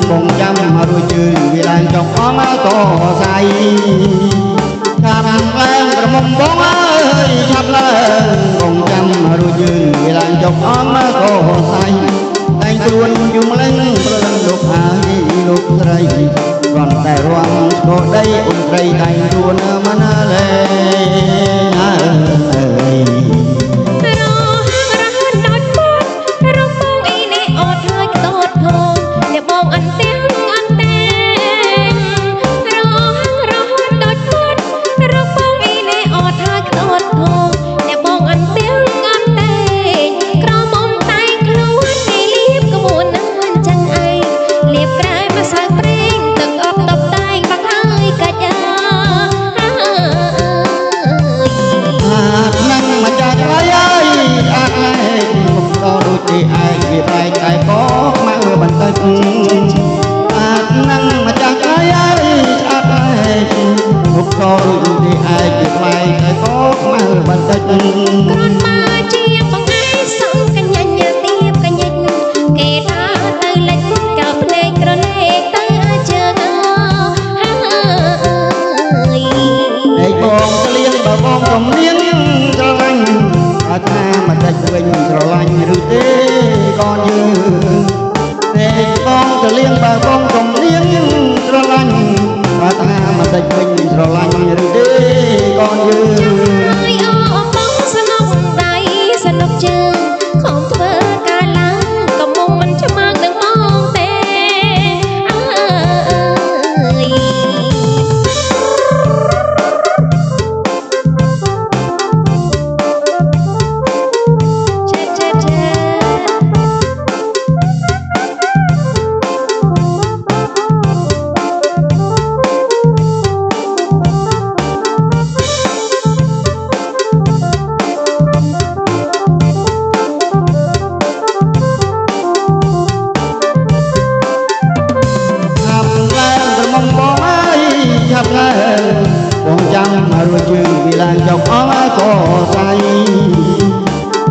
បងចាំរួចជឿវាឡើងចុកអងក៏ស្អីតាមឡើងក្រមុំបងអើយឆាប់ឡើងបងចាំរួចជឿវាឡើងចុកអងក៏ស្អីតែងគ្រួនយំលេងព្រលឹងលោកហើយលោកស្រីគ្រាន់តែរាំស្គរដីអូនស្រីតែងគ្រួនមិនលែងអើយអាចនឹងមកចាស់ក្លាយអត់ឯងមុខក៏រួចទីឯងពីផ្លែតែក៏ខ្មៅបន្តិចគ្រាន់មកជាបងឯងសងកញ្ញាញ៉ាទៀបកញ្ញិចគេថាទៅលេចកៅភ្នែកក្រឡេកទៅជើងហើយឯងបងស្លៀងបើបងកំលៀងស្រឡាញ់អត់ថាមកតិចវិញស្រឡាញ់ឬទេក៏យើងបងទៅលៀងបើបងកំលៀងស្រឡាញ់បើថាមកតិចវិញស្រឡាញ់ឬទេកូនយើងហើយអូបងសនុកដៃសនុកជើងខំធ្វើការឡើងក៏មុំមិនឆ្មាំងនឹងបងទេអើយបងចាំរួចជើងវាឡើងចុកអងក៏ស្អី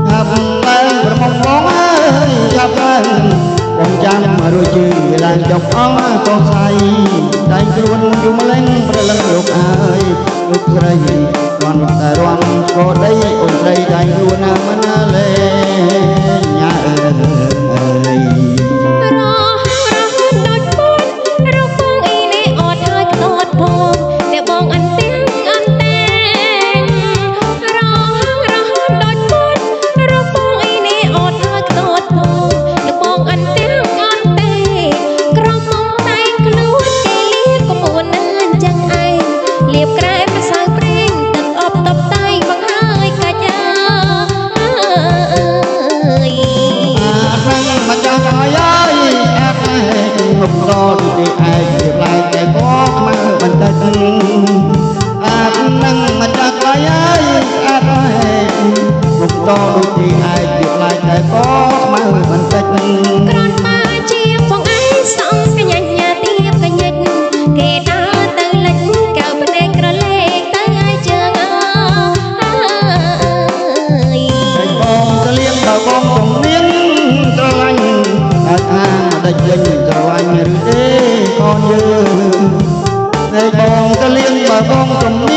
ថាឡើងក្រមុំបងអើយចាប់ឡើងបងចាំរួចជើងវាឡើងចុកអងក៏ស្អីតែងគ្រួនយំលេងព្រលឹងលោកអើយលោកស្រីបានតែរាំស្គរដីអូនស្រីតែងគ្រួនមិនលែងញ៉ាអើយមុខក៏ដូចឯងជាផ្លែតែក៏ខ្មៅបន្តិចអាចនឹងមកចាស់ខ្លៃហើយស្អាតហើយមុខក៏ដូចឯងជាផ្លែតែក៏ខ្មៅបន្តិចគ្រាន់មកជាបងឯងសងកញ្ញាញ៉ាទៀបកញ្ញិចគេដើរទៅលេចកៅភ្នែកក្រឡេកទៅឲ្យជើងអើយបងស្លៀងបើបងកំលៀងស្រឡាញ់អត់អាមកដេចលេងស្រឡាញ់ឬទេកូនយើងតែបងទៅលៀងបើបងកំ